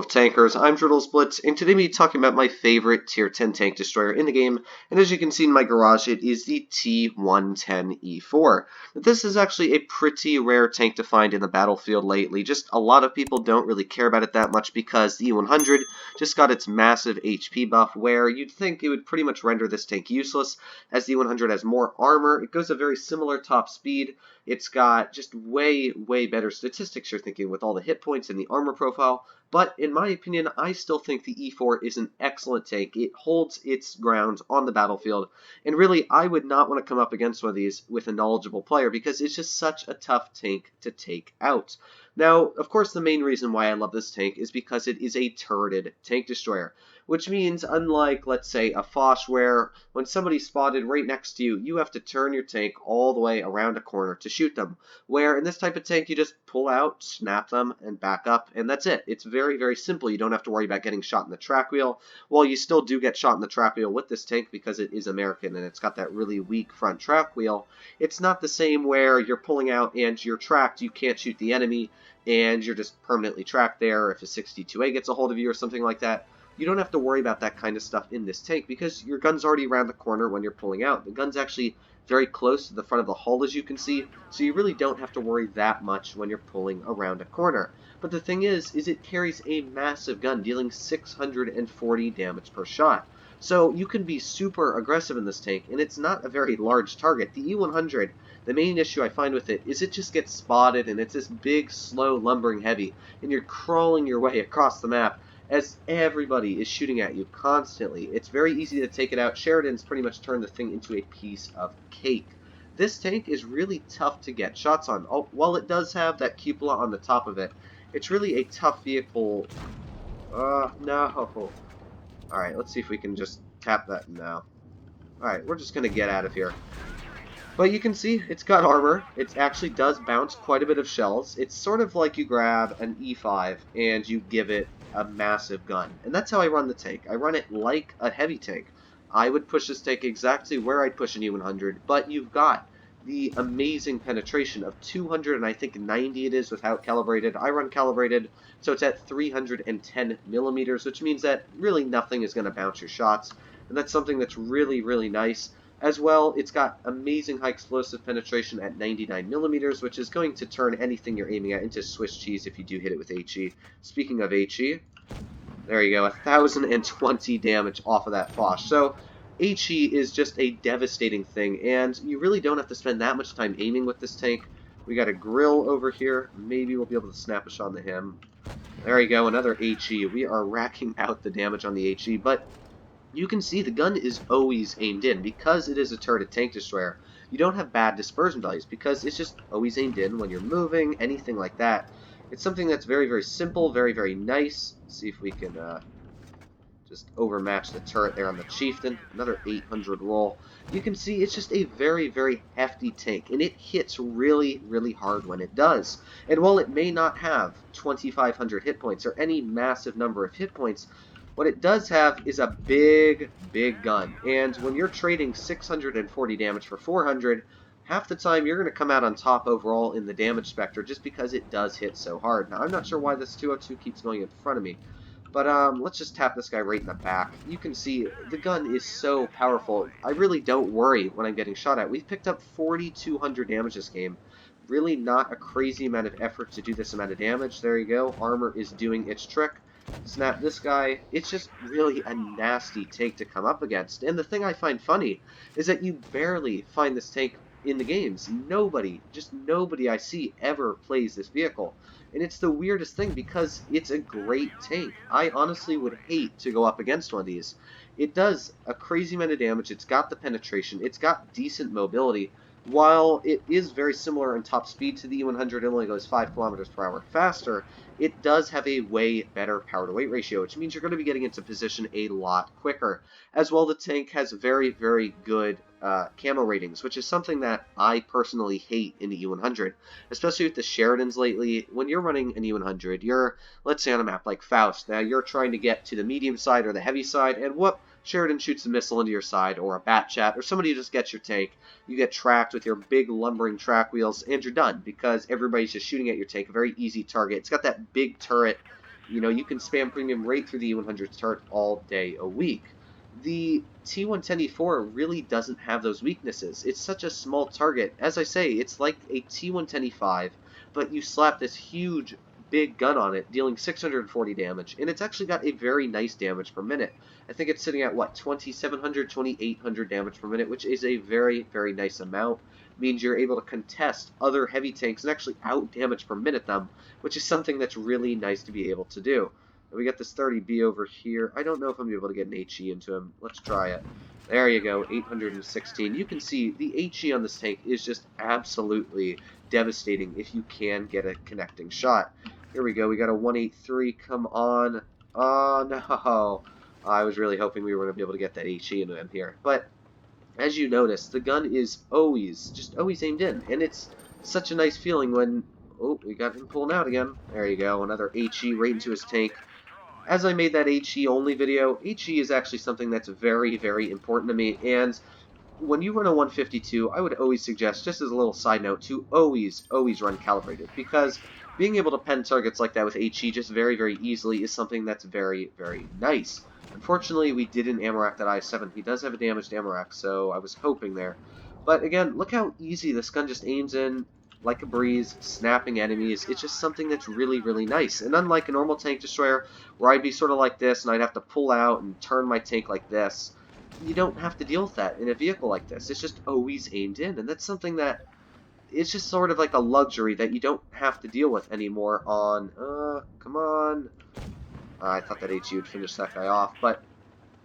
tankers, I'm Blitz, and today we'll be talking about my favorite tier 10 tank destroyer in the game, and as you can see in my garage, it is the T110E4. This is actually a pretty rare tank to find in the battlefield lately. Just a lot of people don't really care about it that much because the E100 just got its massive HP buff, where you'd think it would pretty much render this tank useless, as the E100 has more armor, it goes a very similar top speed, it's got just way better statistics, you're thinking, with all the hit points and the armor profile. But in my opinion, I still think the E4 is an excellent tank. It holds its ground on the battlefield. And really, I would not want to come up against one of these with a knowledgeable player because it's just such a tough tank to take out. Now, of course, the main reason why I love this tank is because it is a turreted tank destroyer, which means, unlike, let's say, a Foch, where when somebody's spotted right next to you, you have to turn your tank all the way around a corner to shoot them, where in this type of tank, you just pull out, snap them, and back up, and that's it. It's very simple. You don't have to worry about getting shot in the track wheel. Well, you still do get shot in the track wheel with this tank because it is American and it's got that really weak front track wheel. It's not the same where you're pulling out and you're tracked, you can't shoot the enemy, and you're just permanently tracked there if a 62A gets a hold of you or something like that. You don't have to worry about that kind of stuff in this tank because your gun's already around the corner when you're pulling out. The gun's actually very close to the front of the hull, as you can see, so you really don't have to worry that much when you're pulling around a corner. But the thing is it carries a massive gun, dealing 640 damage per shot. So you can be super aggressive in this tank, and it's not a very large target. The E100, the main issue I find with it is it just gets spotted, and it's this big, slow, lumbering heavy, and you're crawling your way across the map as everybody is shooting at you constantly. It's very easy to take it out. Sheridan's pretty much turned the thing into a piece of cake. This tank is really tough to get shots on. While it does have that cupola on the top of it, it's really a tough vehicle. No. Alright, let's see if we can just tap that now. Alright, we're just going to get out of here. But you can see it's got armor. It actually does bounce quite a bit of shells. It's sort of like you grab an E5 and you give it a massive gun. And that's how I run the tank. I run it like a heavy tank. I would push this tank exactly where I'd push an E100, but you've got the amazing penetration of 200, and I think 90 it is without calibrated. I run calibrated, so it's at 310 millimeters, which means that really nothing is going to bounce your shots, and that's something that's really nice. As well, it's got amazing high explosive penetration at 99 millimeters, which is going to turn anything you're aiming at into Swiss cheese if you do hit it with HE. Speaking of HE, there you go, 1,020 damage off of that Foch. So HE is just a devastating thing, and you really don't have to spend that much time aiming with this tank. We got a grill over here. Maybe we'll be able to snap a shot into him. There you go, another HE. We are racking out the damage on the HE, but you can see the gun is always aimed in. Because it is a turreted tank destroyer, you don't have bad dispersion values because it's just always aimed in when you're moving, anything like that. It's something that's very simple, very nice. Let's see if we can just overmatch the turret there on the Chieftain. Another 800 roll. You can see it's just a very hefty tank, and it hits really hard when it does. And while it may not have 2,500 hit points or any massive number of hit points, what it does have is a big gun. And when you're trading 640 damage for 400, half the time you're going to come out on top overall in the damage spectre just because it does hit so hard. Now, I'm not sure why this 202 keeps going in front of me, but let's just tap this guy right in the back. You can see the gun is so powerful. I really don't worry when I'm getting shot at. We've picked up 4,200 damage this game. Really not a crazy amount of effort to do this amount of damage. There you go. Armor is doing its trick. Snap this guy. It's just really a nasty tank to come up against. And the thing I find funny is that you barely find this tank in the games. Nobody I see ever plays this vehicle. And it's the weirdest thing because it's a great tank. I honestly would hate to go up against one of these. It does a crazy amount of damage. It's got the penetration. It's got decent mobility. While it is very similar in top speed to the E100, it only goes 5 kilometers per hour faster, it does have a way better power-to-weight ratio, which means you're going to be getting into position a lot quicker. As well, the tank has very good camo ratings, which is something that I personally hate in the E100, especially with the Sheridans lately. When you're running an E100, you're, let's say on a map like Faust, now you're trying to get to the medium side or the heavy side, and whoop, Sheridan shoots a missile into your side, or a bat chat, or somebody just gets your tank. You get tracked with your big lumbering track wheels, and you're done, because everybody's just shooting at your tank. A very easy target. It's got that big turret, You know, you can spam premium right through the E100 turret all day a week. The T110E4 really doesn't have those weaknesses. It's such a small target. As I say, it's like a T110E5, but you slap this huge big gun on it, dealing 640 damage, and it's actually got a very nice damage per minute. I think it's sitting at, what, 2700, 2800 damage per minute, which is a very, very nice amount. Means you're able to contest other heavy tanks and actually out damage per minute them, which is something that's really nice to be able to do. And we got this 30B over here. I don't know if I'm able to get an HE into him. Let's try it. There you go, 816. You can see the HE on this tank is just absolutely devastating if you can get a connecting shot. Here we go, we got a 183, come on. Oh no, I was really hoping we were going to be able to get that HE into him here. But as you notice, the gun is just always aimed in, and it's such a nice feeling when, oh, we got him pulling out again. There you go, another HE right into his tank. As I made that HE only video, HE is actually something that's very, very important to me, and when you run a 152, I would always suggest, just as a little side note, to always run calibrated, because being able to pen targets like that with HE just very, very easily is something that's very, very nice. Unfortunately, we didn't ammo rack that I-7. He does have a damaged ammo rack, so I was hoping there. But again, look how easy this gun just aims in like a breeze, snapping enemies. It's just something that's really, really nice. And unlike a normal tank destroyer, where I'd be sort of like this, and I'd have to pull out and turn my tank like this, you don't have to deal with that in a vehicle like this. It's just always aimed in, and that's something that it's just sort of like a luxury that you don't have to deal with anymore on, come on. I thought that HE would finish that guy off, but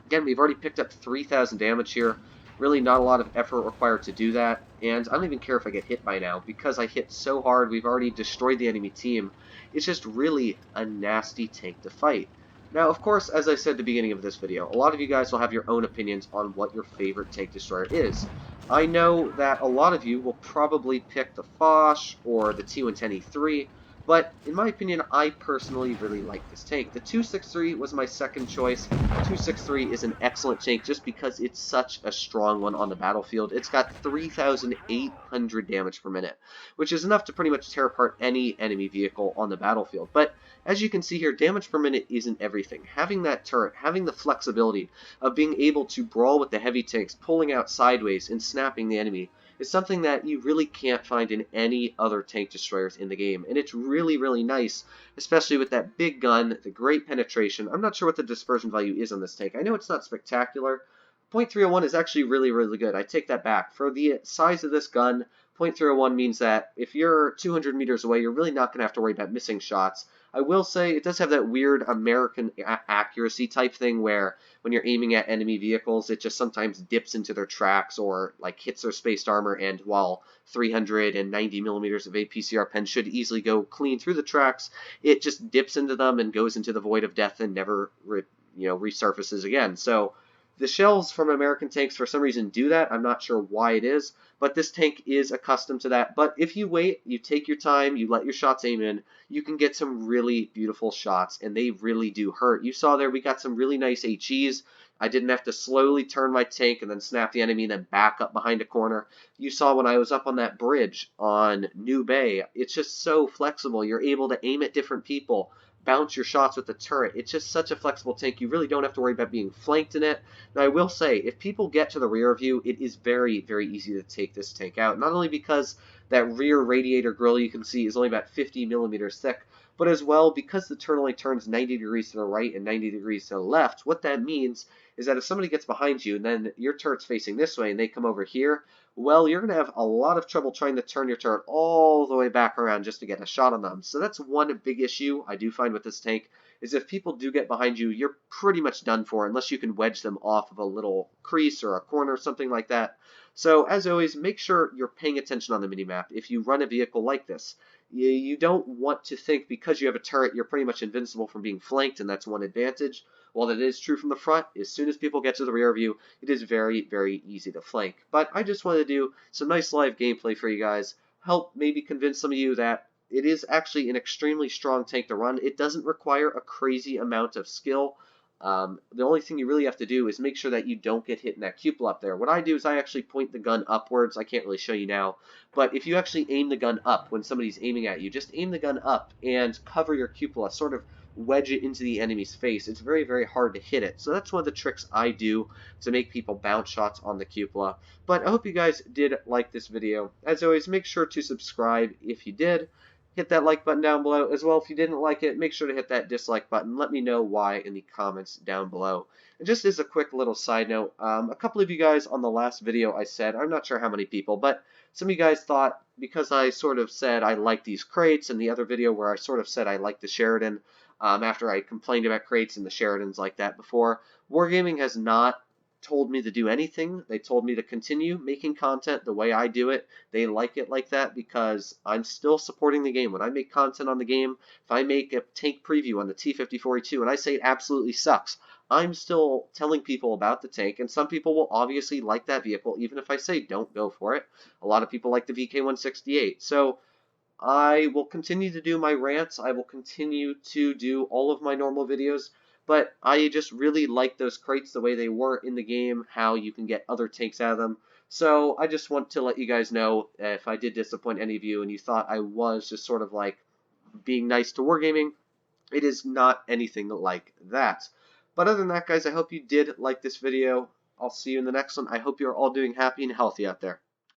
again, we've already picked up 3,000 damage here. Really not a lot of effort required to do that, and I don't even care if I get hit by now, because I hit so hard, we've already destroyed the enemy team. It's just really a nasty tank to fight. Now, of course, as I said at the beginning of this video, a lot of you guys will have your own opinions on what your favorite tank destroyer is. I know that a lot of you will probably pick the Foch or the T110E3, but in my opinion, I personally really like this tank. The 263 was my second choice. 263 is an excellent tank just because it's such a strong one on the battlefield. It's got 3,800 damage per minute, which is enough to pretty much tear apart any enemy vehicle on the battlefield. But as you can see here, damage per minute isn't everything. Having that turret, having the flexibility of being able to brawl with the heavy tanks, pulling out sideways and snapping the enemy, is something that you really can't find in any other tank destroyers in the game. And it's really, really nice, especially with that big gun, the great penetration. I'm not sure what the dispersion value is on this tank. I know it's not spectacular. 0.301 is actually really, really good. I take that back. For the size of this gun, 0.301 means that if you're 200 meters away, you're really not going to have to worry about missing shots. I will say it does have that weird American accuracy type thing where when you're aiming at enemy vehicles, it just sometimes dips into their tracks or like hits their spaced armor, and while 390 millimeters of APCR pen should easily go clean through the tracks, it just dips into them and goes into the void of death and never resurfaces again. So the shells from American tanks for some reason do that. I'm not sure why it is, but this tank is accustomed to that. But if you wait, you take your time, you let your shots aim in, you can get some really beautiful shots, and they really do hurt. You saw there we got some really nice HEs. I didn't have to slowly turn my tank and then snap the enemy and then back up behind a corner. You saw when I was up on that bridge on New Bay, it's just so flexible. You're able to aim at different people, bounce your shots with the turret. It's just such a flexible tank. You really don't have to worry about being flanked in it. Now, I will say, if people get to the rear of you, it is very, very easy to take this tank out. Not only because that rear radiator grille you can see is only about 50 millimeters thick, but as well because the turret only turns 90 degrees to the right and 90 degrees to the left. What that means is that if somebody gets behind you and then your turret's facing this way and they come over here, well, you're going to have a lot of trouble trying to turn your turret all the way back around just to get a shot on them. So that's one big issue I do find with this tank, is if people do get behind you, you're pretty much done for unless you can wedge them off of a little crease or a corner or something like that. So as always, make sure you're paying attention on the minimap if you run a vehicle like this. You don't want to think because you have a turret you're pretty much invincible from being flanked, and that's one advantage. While that is true from the front, as soon as people get to the rear of you, it is very, very easy to flank. But I just wanted to do some nice live gameplay for you guys, help maybe convince some of you that it is actually an extremely strong tank to run. It doesn't require a crazy amount of skill. The only thing you really have to do is make sure that you don't get hit in that cupola up there. What I do is I actually point the gun upwards. I can't really show you now, but if you actually aim the gun up when somebody's aiming at you, just aim the gun up and cover your cupola, sort of wedge it into the enemy's face, it's very, very hard to hit it. So that's one of the tricks I do to make people bounce shots on the cupola. But I hope you guys did like this video. As always, make sure to subscribe if you did. Hit that like button down below. As well, if you didn't like it, make sure to hit that dislike button. Let me know why in the comments down below. And just as a quick little side note, a couple of you guys on the last video I said, I'm not sure how many people, but some of you guys thought because I sort of said I like these crates, and the other video where I sort of said I like the Sheridan, after I complained about crates and the Sheridans like that before, Wargaming has not told me to do anything. They told me to continue making content the way I do it. They like it like that because I'm still supporting the game. When I make content on the game, if I make a tank preview on the T-5042 and I say it absolutely sucks, I'm still telling people about the tank, and some people will obviously like that vehicle even if I say don't go for it. A lot of people like the VK-168. So I will continue to do my rants. I will continue to do all of my normal videos, but I just really like those crates the way they were in the game, how you can get other tanks out of them. So I just want to let you guys know if I did disappoint any of you and you thought I was just sort of like being nice to Wargaming, it is not anything like that. But other than that, guys, I hope you did like this video. I'll see you in the next one. I hope you're all doing happy and healthy out there.